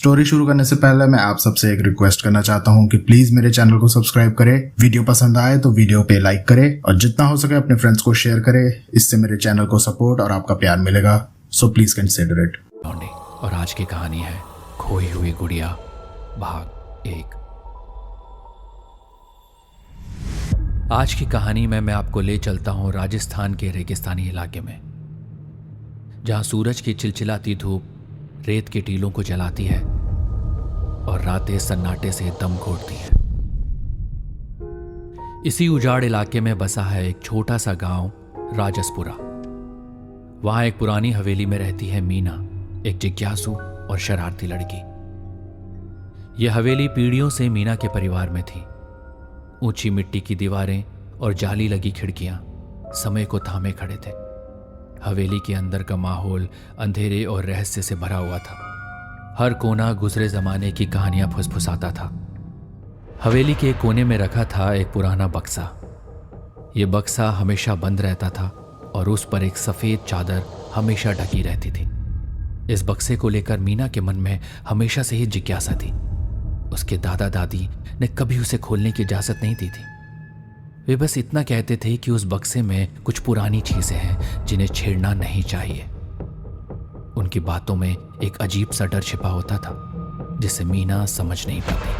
Story शुरू करने से पहले मैं आप सबसे एक रिक्वेस्ट करना चाहता हूँ कि प्लीज मेरे चैनल को सब्सक्राइब करें, वीडियो पसंद आए तो वीडियो पे लाइक करें और जितना हो सके अपने फ्रेंड्स को शेयर करें। इससे मेरे चैनल को सपोर्ट और आपका प्यार मिलेगा, सो प्लीज कंसिडर इट। और आज की कहानी है खोई हुई गुड़िया भाग 1। आज की कहानी में मैं आपको ले चलता हूं राजस्थान के रेगिस्तानी इलाके में, जहां सूरज की चिलचिलाती धूप रेत के टीलों को जलाती है और रातें सन्नाटे से दम घोटती हैं। इसी उजाड़ इलाके में बसा है एक छोटा सा गांव राजसपुरा। वहां एक पुरानी हवेली में रहती है मीना, एक जिज्ञासु और शरारती लड़की। यह हवेली पीढ़ियों से मीना के परिवार में थी। ऊंची मिट्टी की दीवारें और जाली लगी खिड़कियां समय को थामे खड़े थे। हवेली के अंदर का माहौल अंधेरे और रहस्य से भरा हुआ था। हर कोना गुजरे जमाने की कहानियां फुसफुसाता था। हवेली के एक कोने में रखा था एक पुराना बक्सा। यह बक्सा हमेशा बंद रहता था और उस पर एक सफेद चादर हमेशा ढकी रहती थी। इस बक्से को लेकर मीना के मन में हमेशा से ही जिज्ञासा थी। उसके दादा दादी ने कभी उसे खोलने की इजाजत नहीं दी थी। वे बस इतना कहते थे कि उस बक्से में कुछ पुरानी चीजें हैं जिन्हें छेड़ना नहीं चाहिए। उनकी बातों में एक अजीब सा डर छिपा होता था जिसे मीना समझ नहीं पाती।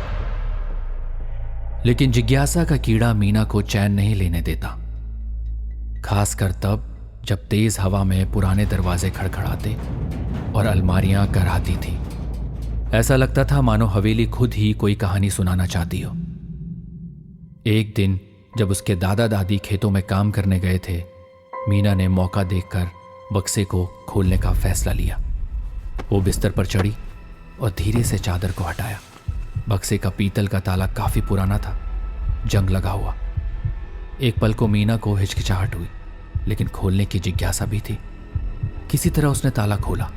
लेकिन जिज्ञासा का कीड़ा मीना को चैन नहीं लेने देता, खासकर तब जब तेज हवा में पुराने दरवाजे खड़खड़ाते और अलमारियां कराहती थी। ऐसा लगता था मानो हवेली खुद ही कोई कहानी सुनाना चाहती हो। एक दिन जब उसके दादा दादी खेतों में काम करने गए थे, मीना ने मौका देखकर बक्से को खोलने का फैसला लिया। वो बिस्तर पर चढ़ी और धीरे से चादर को हटाया। बक्से का पीतल का ताला काफी पुराना था, जंग लगा हुआ। एक पल को मीना को हिचकिचाहट हुई, लेकिन खोलने की जिज्ञासा भी थी। किसी तरह उसने ताला खोला।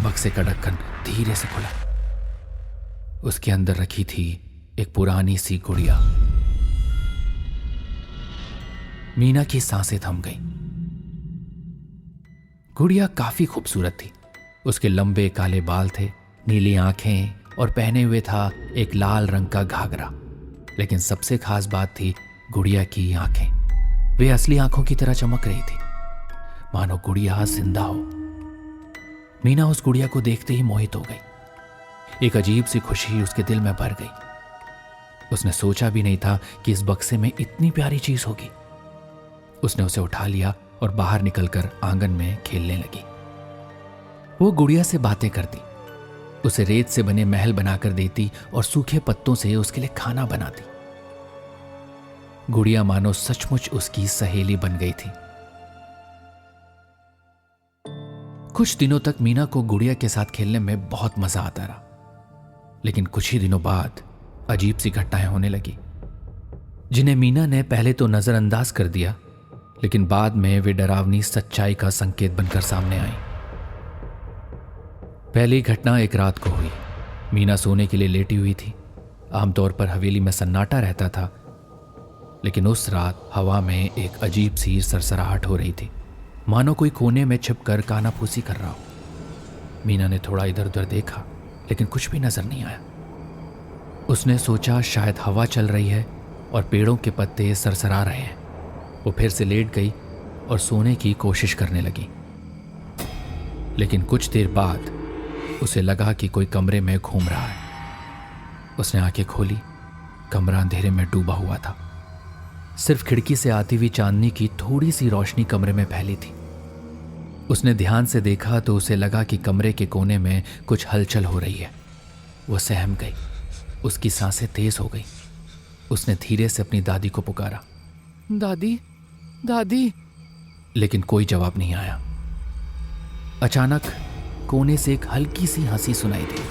बक्से का ढक्कन धीरे से खुला। उसके अंदर रखी थी एक पुरानी सी गुड़िया। मीना की सांसें थम गईं। गुड़िया काफी खूबसूरत थी। उसके लंबे काले बाल थे, नीली आंखें और पहने हुए था एक लाल रंग का घाघरा। लेकिन सबसे खास बात थी गुड़िया की आंखें। वे असली आंखों की तरह चमक रही थी, मानो गुड़िया जिंदा हो। मीना उस गुड़िया को देखते ही मोहित हो गई। एक अजीब सी खुशी उसके दिल में भर गई। उसने सोचा भी नहीं था कि इस बक्से में इतनी प्यारी चीज होगी। उसने उसे उठा लिया और बाहर निकलकर आंगन में खेलने लगी। वो गुड़िया से बातें करती, उसे रेत से बने महल बनाकर देती और सूखे पत्तों से उसके लिए खाना बनाती। गुड़िया मानो सचमुच उसकी सहेली बन गई थी। कुछ दिनों तक मीना को गुड़िया के साथ खेलने में बहुत मजा आता रहा। लेकिन कुछ ही दिनों बाद अजीब सी घटनाएं होने लगी, जिन्हें मीना ने पहले तो नजरअंदाज कर दिया, लेकिन बाद में वे डरावनी सच्चाई का संकेत बनकर सामने आई। पहली घटना एक रात को हुई। मीना सोने के लिए लेटी हुई थी। आमतौर पर हवेली में सन्नाटा रहता था, लेकिन उस रात हवा में एक अजीब सी सरसराहट हो रही थी, मानो कोई कोने में छिपकर कानाफूसी कर रहा हो। मीना ने थोड़ा इधर उधर देखा, लेकिन कुछ भी नजर नहीं आया। उसने सोचा शायद हवा चल रही है और पेड़ों के पत्ते सरसरा रहे हैं। वो फिर से लेट गई और सोने की कोशिश करने लगी। लेकिन कुछ देर बाद उसे लगा कि कोई कमरे में घूम रहा है। उसने आंखें खोली। कमरा अंधेरे में डूबा हुआ था। सिर्फ खिड़की से आती हुई चांदनी की थोड़ी सी रोशनी कमरे में फैली थी। उसने ध्यान से देखा तो उसे लगा कि कमरे के कोने में कुछ हलचल हो रही है। वो सहम गई। उसकी सांसें तेज हो गई। उसने धीरे से अपनी दादी को पुकारा, दादी दादी, लेकिन कोई जवाब नहीं आया। अचानक कोने से एक हल्की सी हंसी सुनाई दी।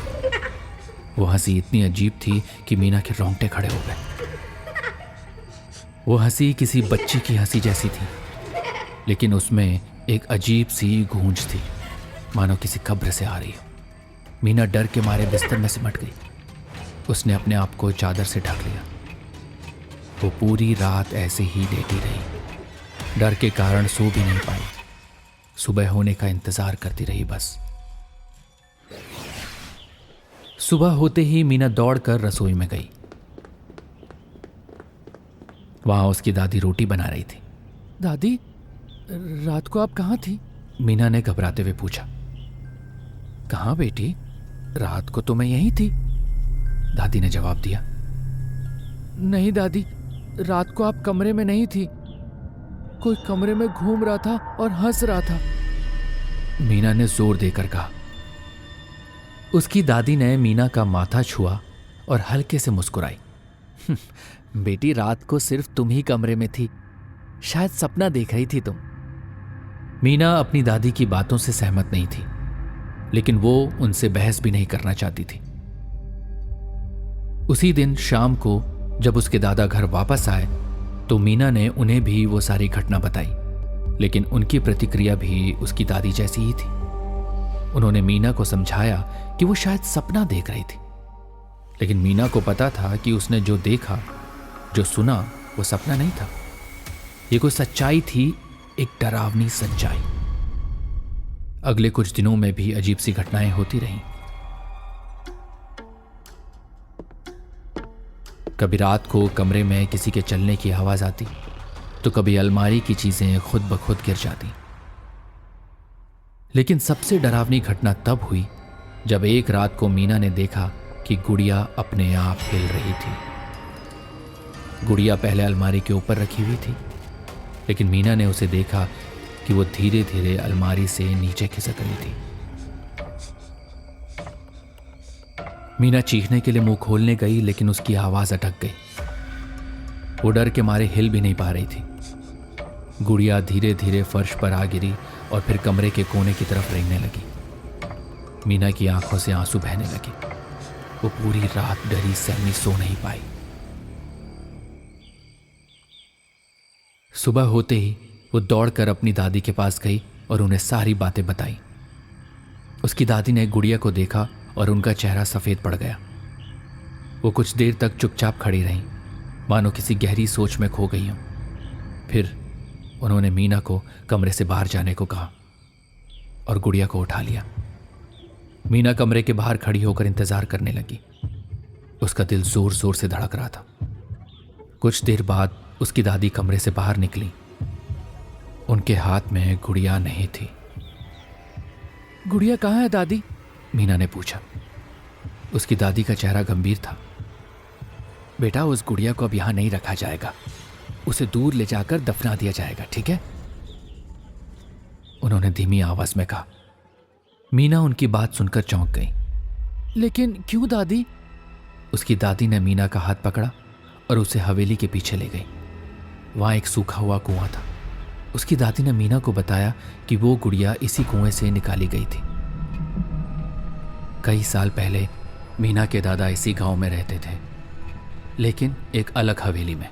वो हंसी इतनी अजीब थी कि मीना के रोंगटे खड़े हो गए। वो हंसी किसी बच्ची की हंसी जैसी थी, लेकिन उसमें एक अजीब सी गूंज थी, मानो किसी कब्र से आ रही हो। मीना डर के मारे बिस्तर में सिमट गई। उसने अपने आप को चादर से ढक लिया। वो पूरी रात ऐसे ही लेटी रही, डर के कारण सो भी नहीं पाई। सुबह होने का इंतजार करती रही बस। सुबह होते ही मीना दौड़कर रसोई में गई। वहां उसकी दादी रोटी बना रही थी। दादी, रात को आप कहाँ थी? मीना ने घबराते हुए पूछा। कहाँ बेटी, रात को तो मैं यहीं थी, दादी ने जवाब दिया। नहीं दादी, रात को आप कमरे में नहीं थी, कोई कमरे में घूम रहा था और हंस रहा था, मीना ने जोर देकर कहा। उसकी दादी ने मीना का माथा छुआ और हल्के से मुस्कुराई। बेटी, रात को सिर्फ तुम ही कमरे में थी, शायद सपना देख रही थी तुम। मीना अपनी दादी की बातों से सहमत नहीं थी, लेकिन वो उनसे बहस भी नहीं करना चाहती थी। उसी दिन शाम को जब उसके दादा घर वापस आए तो मीना ने उन्हें भी वो सारी घटना बताई, लेकिन उनकी प्रतिक्रिया भी उसकी दादी जैसी ही थी। उन्होंने मीना को समझाया कि वो शायद सपना देख रही थी, लेकिन मीना को पता था कि उसने जो देखा, जो सुना, वो सपना नहीं था। ये कोई सच्चाई थी, एक डरावनी सच्चाई। अगले कुछ दिनों में भी अजीब सी घटनाएं होती रहीं। कभी रात को कमरे में किसी के चलने की आवाज आती, तो कभी अलमारी की चीजें खुद ब खुद गिर जाती। लेकिन सबसे डरावनी घटना तब हुई जब एक रात को मीना ने देखा कि गुड़िया अपने आप हिल रही थी। गुड़िया पहले अलमारी के ऊपर रखी हुई थी, लेकिन मीना ने उसे देखा कि वो धीरे धीरे अलमारी से नीचे खिसक रही थी। मीना चीखने के लिए मुंह खोलने गई, लेकिन उसकी आवाज अटक गई। वो डर के मारे हिल भी नहीं पा रही थी। गुड़िया धीरे धीरे फर्श पर आ गिरी और फिर कमरे के कोने की तरफ रेंगने लगी। मीना की आंखों से आंसू बहने लगे। वो पूरी रात डरी सहमी सो नहीं पाई। सुबह होते ही वो दौड़कर अपनी दादी के पास गई और उन्हें सारी बातें बताई। उसकी दादी ने गुड़िया को देखा और उनका चेहरा सफेद पड़ गया। वो कुछ देर तक चुपचाप खड़ी रहीं, मानो किसी गहरी सोच में खो गई हों। फिर उन्होंने मीना को कमरे से बाहर जाने को कहा और गुड़िया को उठा लिया। मीना कमरे के बाहर खड़ी होकर इंतजार करने लगी। उसका दिल जोर जोर से धड़क रहा था। कुछ देर बाद उसकी दादी कमरे से बाहर निकली। उनके हाथ में गुड़िया नहीं थी। गुड़िया कहाँ है दादी? मीना ने पूछा। उसकी दादी का चेहरा गंभीर था। बेटा, उस गुड़िया को अब यहां नहीं रखा जाएगा, उसे दूर ले जाकर दफना दिया जाएगा, ठीक है? उन्होंने धीमी आवाज में कहा। मीना उनकी बात सुनकर चौंक गई। लेकिन क्यों दादी? उसकी दादी ने मीना का हाथ पकड़ा और उसे हवेली के पीछे ले गई। वहां एक सूखा हुआ कुआं था। उसकी दादी ने मीना को बताया कि वो गुड़िया इसी कुएं से निकाली गई थी। कई साल पहले मीना के दादा इसी गांव में रहते थे, लेकिन एक अलग हवेली में।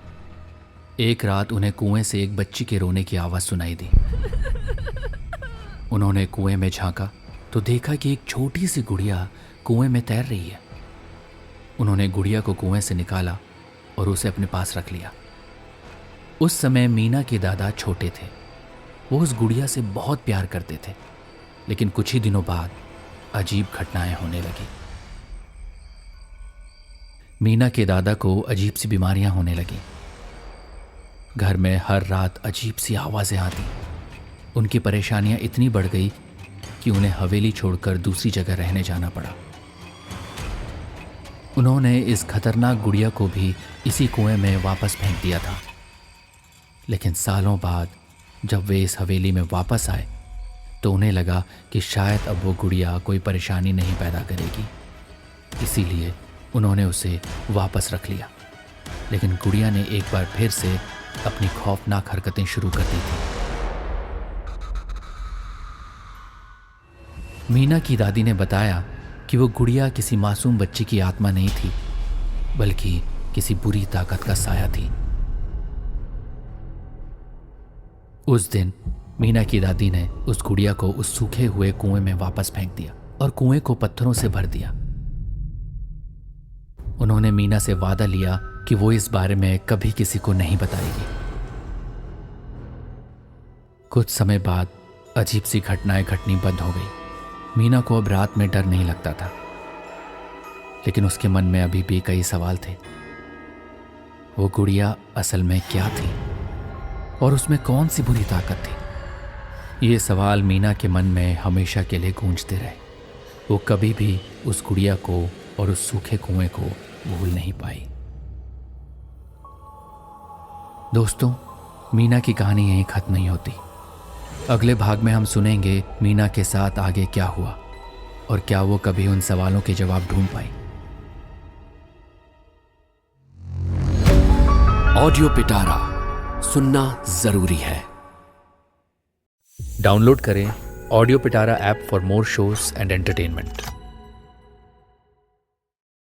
एक रात उन्हें कुएं से एक बच्ची के रोने की आवाज सुनाई दी। उन्होंने कुएं में झांका तो देखा कि एक छोटी सी गुड़िया कुएं में तैर रही है। उन्होंने गुड़िया को कुएं से निकाला और उसे अपने पास रख लिया। उस समय मीना के दादा छोटे थे। वो उस गुड़िया से बहुत प्यार करते थे, लेकिन कुछ ही दिनों बाद अजीब घटनाएं होने लगी। मीना के दादा को अजीब सी बीमारियां होने लगी। घर में हर रात अजीब सी आवाजें आती। उनकी परेशानियां इतनी बढ़ गई कि उन्हें हवेली छोड़कर दूसरी जगह रहने जाना पड़ा। उन्होंने इस खतरनाक गुड़िया को भी इसी कुएं में वापस फेंक दिया था। लेकिन सालों बाद जब वे इस हवेली में वापस आए तो उन्हें लगा कि शायद अब वो गुड़िया कोई परेशानी नहीं पैदा करेगी, इसीलिए उन्होंने उसे वापस रख लिया। लेकिन गुड़िया ने एक बार फिर से अपनी खौफनाक हरकतें शुरू कर दी थी। मीना की दादी ने बताया कि वो गुड़िया किसी मासूम बच्ची की आत्मा नहीं थी, बल्कि किसी बुरी ताकत का साया थी। उस दिन मीना की दादी ने उस गुड़िया को उस सूखे हुए कुएं में वापस फेंक दिया और कुएं को पत्थरों से भर दिया। उन्होंने मीना से वादा लिया कि वो इस बारे में कभी किसी को नहीं बताएगी। कुछ समय बाद अजीब सी घटनाएं घटनी बंद हो गई। मीना को अब रात में डर नहीं लगता था। लेकिन उसके मन में अभी भी कई सवाल थे। वो गुड़िया असल में क्या थी और उसमें कौन सी बुरी ताकत थी? ये सवाल मीना के मन में हमेशा के लिए गूंजते रहे। वो कभी भी उस गुड़िया को और उस सूखे कुएं को भूल नहीं पाई। दोस्तों, मीना की कहानी यहीं खत्म नहीं होती। अगले भाग में हम सुनेंगे मीना के साथ आगे क्या हुआ और क्या वो कभी उन सवालों के जवाब ढूंढ पाई। ऑडियो पिटारा सुनना जरूरी है। डाउनलोड करें audio Pitara app for more shows and entertainment.